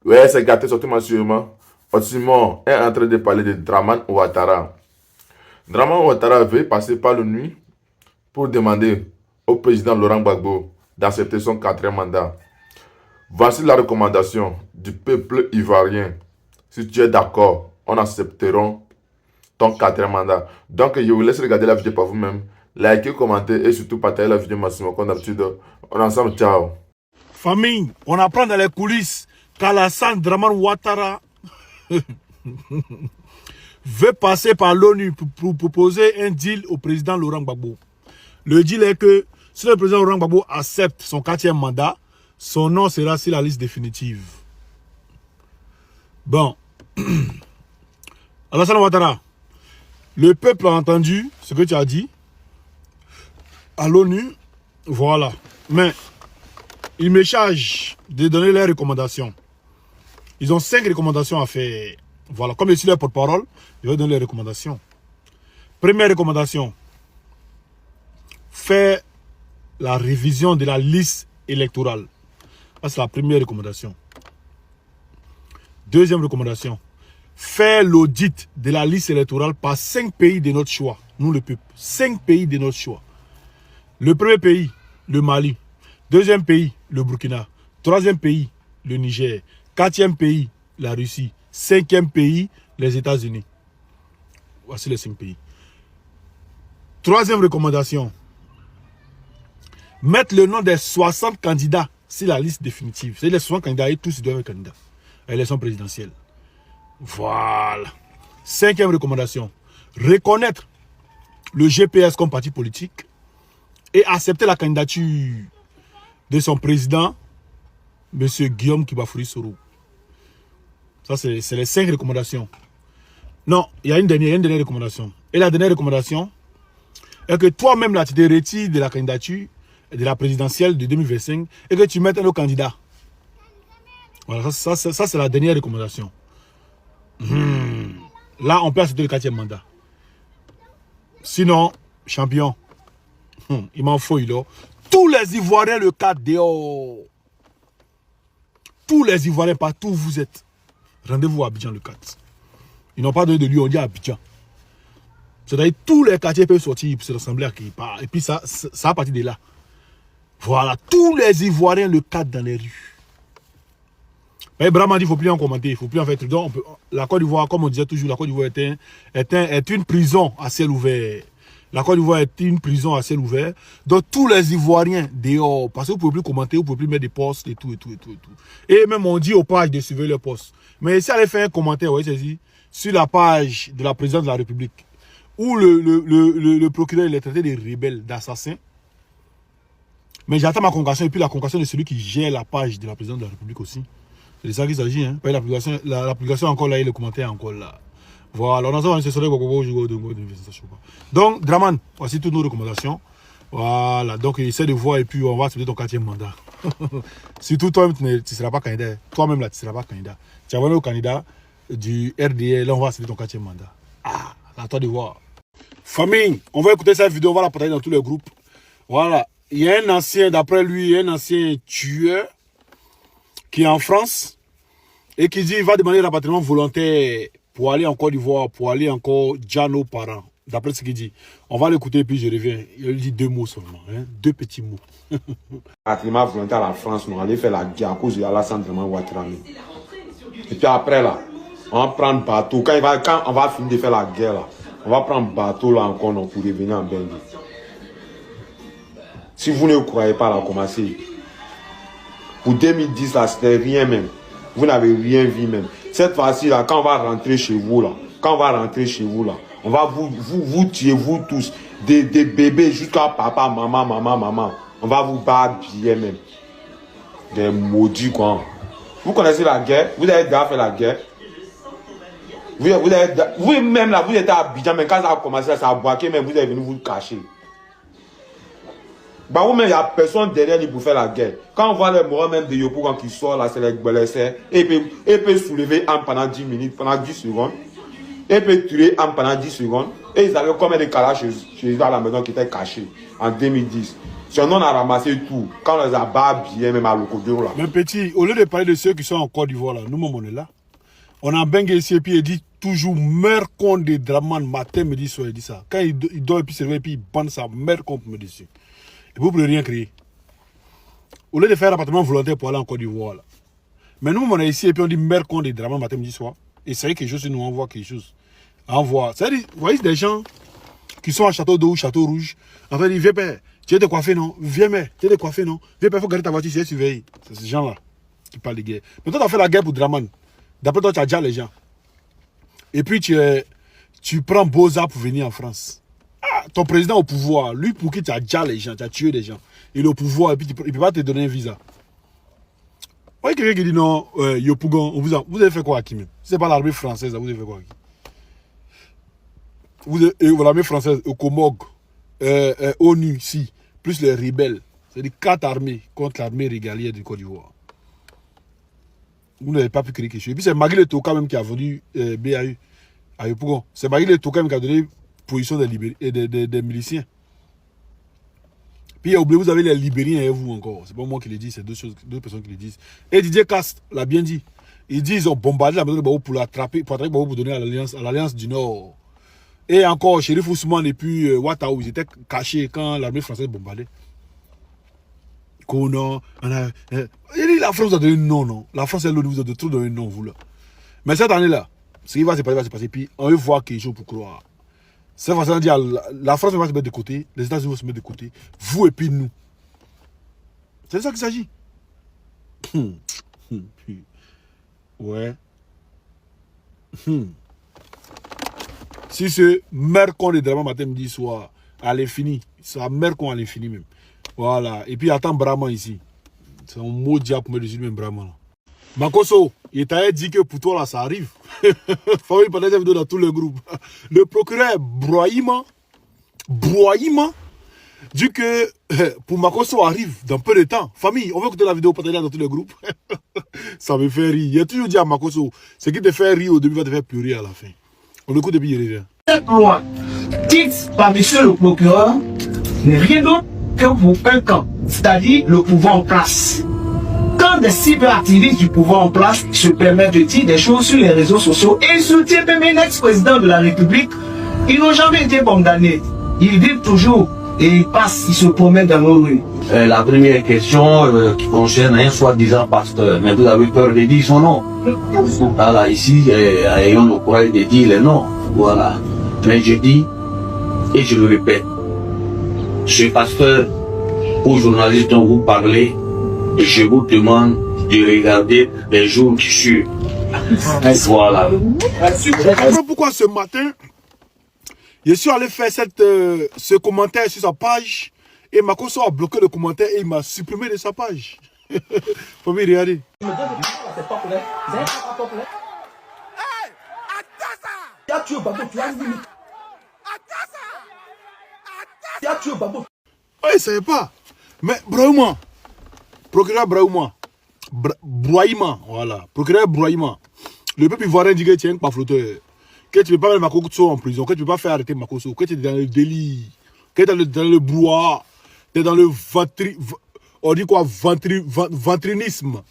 Ouais, c'est gâté surtout sûrement. Osimhen est en train de parler de Draman Ouattara. Draman Ouattara veut passer par la nuit pour demander au président Laurent Gbagbo d'accepter son quatrième mandat. Voici la recommandation du peuple ivoirien. Si tu es d'accord, on acceptera ton quatrième mandat. Donc, je vous laisse regarder la vidéo par vous-même. Likez, commentez et surtout partagez la vidéo maximum comme d'habitude. On est ensemble, ciao. Famille, on apprend dans les coulisses qu'Alassane Draman Ouattara veut passer par l'ONU pour proposer un deal au président Laurent Gbagbo. Le deal est que si le président Laurent Gbagbo accepte son quatrième mandat, son nom sera sur la liste définitive. Bon. Alassane Ouattara, le peuple a entendu ce que tu as dit à l'ONU. Voilà. Mais ils me chargent de donner leurs recommandations. Ils ont 5 recommandations à faire. Voilà. Comme je suis leur porte-parole, je vais donner les recommandations. Première recommandation. Faire la révision de la liste électorale. Ça, c'est la première recommandation. Deuxième recommandation. Faire l'audit de la liste électorale par 5 pays de notre choix. Nous, le peuple. 5 pays de notre choix. Le premier pays, le Mali. Deuxième pays, le Burkina. Troisième pays, le Niger. Quatrième pays, la Russie. Cinquième pays, les États-Unis. Voici les 5 pays. Troisième recommandation. Mettre le nom des 60 candidats sur la liste définitive. C'est les 60 candidats et tous ils doivent être candidats à l'élection présidentielle. Voilà. Cinquième recommandation. Reconnaître le GPS comme parti politique et accepter la candidature de son président, M. Guillaume Kibafouri Soro. Ça, c'est les 5 recommandations. Non, il y a une dernière recommandation. Et la dernière recommandation est que toi-même, là, tu te retires de la candidature de la présidentielle de 2025 et que tu mettes un autre candidat. Voilà, ça c'est la dernière recommandation. Là, on peut accepter le 4e mandat. Sinon, champion, il m'en faut, là. Tous les Ivoiriens, le 4 dehors. Tous les Ivoiriens, partout où vous êtes. Rendez-vous à Abidjan le 4. Ils n'ont pas donné de lui, on dit à Abidjan. C'est-à-dire tous les quartiers peuvent sortir pour se rassembler à quelque part. Et puis ça a parti de là. Voilà, tous les Ivoiriens le 4 dans les rues. Mais Brahma dit qu'il ne faut plus en commenter, il ne faut plus en faire. Donc, la Côte d'Ivoire, comme on disait toujours, la Côte d'Ivoire est une prison à ciel ouvert. La Côte d'Ivoire est une prison à ciel ouvert. Donc tous les Ivoiriens dehors, parce que vous ne pouvez plus commenter, vous ne pouvez plus mettre des posts et tout. Et même on dit aux pages de suivre les posts. Mais si allez faire un commentaire, vous voyez, sur la page de la présidente de la République, où le procureur il est traité de rebelle, d'assassin. Mais j'attends ma convocation et puis la convocation de celui qui gère la page de la présidente de la République aussi. C'est de ça qu'il s'agit. Hein. L'application encore là et le commentaire encore là. Voilà, donc, Draman, voici toutes nos recommandations. Voilà, donc essaie de voir et puis on va accepter ton 4e mandat. Surtout toi-même, tu ne seras pas candidat. Toi-même là, tu ne seras pas candidat. Tu as vraiment le candidat du RDL, là on va accepter ton 4e mandat. Ah, à toi de voir. Famille, on va écouter cette vidéo, on va la partager dans tous les groupes. Voilà, il y a un ancien, d'après lui, il y a un ancien tueur qui est en France et qui dit qu'il va demander un rapatriement volontaire pour aller en Côte d'Ivoire, pour aller encore dire nos parents. D'après ce qu'il dit. On va l'écouter et puis je reviens. Il dit 2 mots seulement. Hein? 2 petits mots. Rapatriement volontaire à la France, nous allons faire la guerre à cause de Alassane Draman Ouattara. Et puis après là, on va prendre bateau. Quand on va finir de faire la guerre là, on va prendre bateau là encore non, pour revenir en Belgique. Si vous ne croyez pas là, commencez. Pour 2010 là, c'était rien même. Vous n'avez rien vu même. Cette fois-ci là, quand on va rentrer chez vous là, on va vous tuer, vous tous, des bébés jusqu'à papa, maman. On va vous battre bien même. Des maudits quoi. Vous connaissez la guerre? Vous avez déjà fait la guerre? Vous-même là, vous êtes à Abidjan, mais quand ça a commencé, ça a boqué, mais vous êtes venu vous cacher. Bah vous-même, il n'y a personne derrière lui pour faire la guerre. Quand on voit les morts même de Yopou quand il sort là, c'est les blessés, et peut soulever un pendant 10 minutes, pendant 10 secondes. Il peut tuer un pendant 10 secondes. Et ils avaient combien de calages chez eux à la maison qui étaient cachés en 2010. Sinon, on a ramassé tout. Quand on les a bien, même à l'Okodiro là. Mais petit, au lieu de parler de ceux qui sont en Côte d'Ivoire là, nous-mêmes on est là. On a bengue ici et puis il dit toujours mère con de Draman, matin, midi, soir, il dit ça. Quand il dort et puis il se réveille et puis il bande sa mère con pour me dessus. Et vous ne pouvez rien créer. Au lieu de faire un appartement volontaire pour aller en Côte d'Ivoire là. Mais nous, on est ici et puis on dit mère con de Draman, matin, midi, soir. Et c'est quelque chose, nous envoie quelque chose. Envoie. C'est-à-dire, vous voyez des gens qui sont à Château d'Eau ou Château Rouge. En fait, ils disent, viens père, tu es décoiffé non? Viens mère, tu es décoiffé non? Viens père, il faut garder ta voiture, c'est surveillé. C'est ces gens-là qui parlent de guerre. Mais toi, tu as fait la guerre pour Draman. D'après toi, tu as déjà les gens. Et puis, tu prends Beaux-Arts pour venir en France. Ah, ton président au pouvoir, lui, pour qui tu as déjà les gens, tu as tué des gens. Il est au pouvoir et puis il ne peut pas te donner un visa. Vous voyez quelqu'un qui dit non, Yopougon, vous avez fait quoi à qui même? Si ce n'est pas l'armée française, vous avez fait quoi à qui? L'armée française, au Comog, ONU, ici, plus les rebelles. C'est-à-dire 4 armées contre l'armée régalienne du Côte d'Ivoire. Vous n'avez pas pu créer quelque chose. Et puis c'est Magui Le Toka même qui a vendu BAU à Yopougon. C'est Magui Le Toka même qui a donné position des miliciens. Puis oubliez, vous avez les Libériens et vous encore. C'est pas moi qui le dis, c'est deux personnes qui le disent. Et Didier Cast l'a bien dit. Il dit ils ont bombardé la maison de Babou pour l'attraper, pour donner à l'Alliance du Nord. Et encore, Chérif Ousmane et puis Ouattao, ils étaient cachés quand l'armée française bombardait. La France vous a donné un nom, non? La France, elle vous a trop donné un nom, vous là. Mais cette année-là, ce qui va se passer, puis on veut voir quelque chose pour croire. C'est facile de dire, la France va se mettre de côté, les États-Unis vont se mettre de côté, vous et puis nous. C'est de ça qu'il s'agit. Ouais. Si ce mercon de Draman matin, midi, soir, à l'infini, c'est un mercon à l'infini même. Voilà. Et puis attends Brahman ici. C'est un mot diable pour me dire même Brahman. Makoso, il t'a dit que pour toi là ça arrive. Faut y parler dans tous les groupes. Le procureur Brahima dit que pour Makoso arrive dans peu de temps. Famille, on veut écouter la vidéo partager dans tous les groupes. Ça me fait rire. Il a toujours dit à Makoso, ce qui te fait rire au début va te faire pleurer à la fin. On écoute et puis il revient. Cette loi dite par monsieur le procureur n'est rien d'autre que pour un camp, c'est-à-dire le pouvoir en place. Quand des cyberactivistes du pouvoir en place se permettent de dire des choses sur les réseaux sociaux et soutiennent même l'ex-président de la République, ils n'ont jamais été condamnés. Ils vivent toujours et ils passent, ils se promènent dans nos rues. La première question qui concerne un soi-disant pasteur, mais vous avez peur de dire son nom. Voilà, ici, ayons le courage de dire le nom. Voilà. Mais je dis, et je le répète, ce pasteur aux journalistes dont vous parlez, je vous demande de regarder les jours qui suivent. Voilà. Pourquoi ce matin, je suis allé faire ce commentaire sur sa page et Makoso a bloqué le commentaire et il m'a supprimé de sa page. Faut bien regarder. Ouais, il savait pas. Mais Brahima, procureur Brahima, voilà, procureur Brahima, le peuple ivoirien dit que tu es un pafloteur, que tu ne peux pas mettre Makoso en prison, que tu ne peux pas faire arrêter Makoso, que tu es dans le délit, que tu es dans le brouhaha, tu es dans le ventrinisme.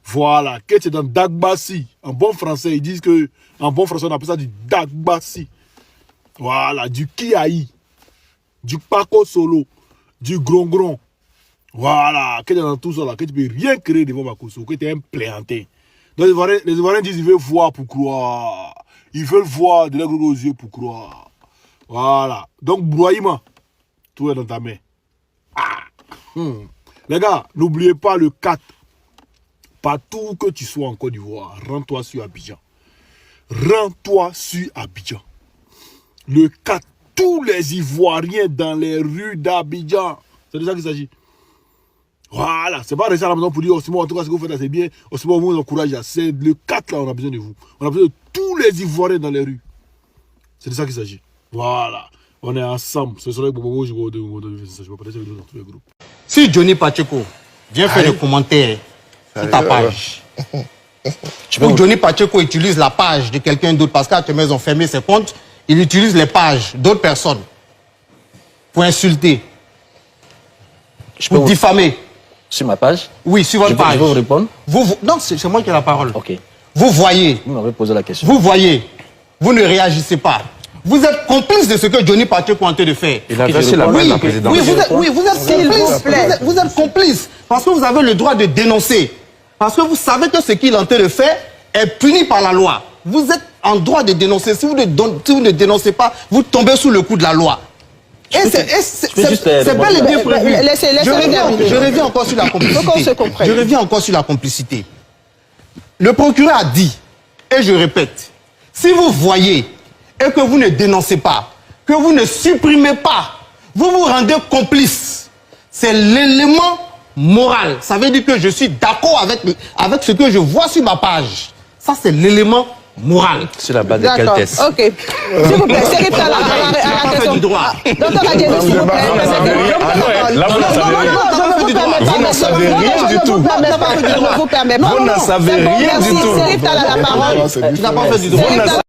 Voilà, que tu es dans Dagbassi. En bon français, ils disent que, en bon français, on appelle ça du Dagbassi. Voilà, du Kiaï, du Paco Solo, du Grongron. Voilà, que tu es dans tout ça là, que tu ne peux rien créer devant Makoso, que tu es un plaiantin. Donc les Ivoiriens disent qu'ils veulent voir pour croire. Ils veulent voir de leurs gros yeux pour croire. Voilà. Donc, Brahima, tout est dans ta main. Les gars, n'oubliez pas le 4. Partout que tu sois en Côte d'Ivoire, rends-toi sur Abidjan. Rends-toi sur Abidjan. Le 4, tous les Ivoiriens dans les rues d'Abidjan. C'est de ça qu'il s'agit. Voilà, c'est pas rester à la maison pour dire, en tout cas, ce que vous faites là, c'est bien. On vous encourage. C'est le 4 là, on a besoin de vous. On a besoin de tous les Ivoiriens dans les rues. C'est de ça qu'il s'agit. Voilà. On est ensemble. Ce serait pour je vais partager dans tous les groupes. Si Johnny Pacheco vient faire des commentaires sur ta page, Donc Johnny Pacheco utilise la page de quelqu'un d'autre parce qu'actuellement ils ont fermé ses comptes. Il utilise les pages d'autres personnes pour insulter, pour diffamer. Sur ma page? Oui, sur votre page. Je peux vous répondre? Non, c'est moi qui ai la parole. Ok. Vous voyez. Vous m'avez posé la question. Vous voyez. Vous ne réagissez pas. Vous êtes complice de ce que Johnny Pacheco est en train de faire. Il a versé la main de la présidente. Oui, vous êtes complice. Vous êtes complice. Parce que vous avez le droit de dénoncer. Parce que vous savez que ce qu'il est en train de faire est puni par la loi. Vous êtes en droit de dénoncer. Si vous ne dénoncez pas, vous tombez sous le coup de la loi. Et c'est bel et bien prévu. Je reviens encore sur la complicité. Je reviens encore sur la complicité. Le procureur a dit, et je répète, si vous voyez et que vous ne dénoncez pas, que vous ne supprimez pas, vous vous rendez complice. C'est l'élément moral. Ça veut dire que je suis d'accord avec ce que je vois sur ma page. Ça, c'est l'élément moral. Sur la base de quel test? Ok. S'il vous plaît, c'est à la question. Du droit. Docteur Adjeli, s'il vous plaît. Là, vous n'en savez rien du tout. Vous n'en savez rien du tout. C'est à la parole. Tu n'as pas fait du droit.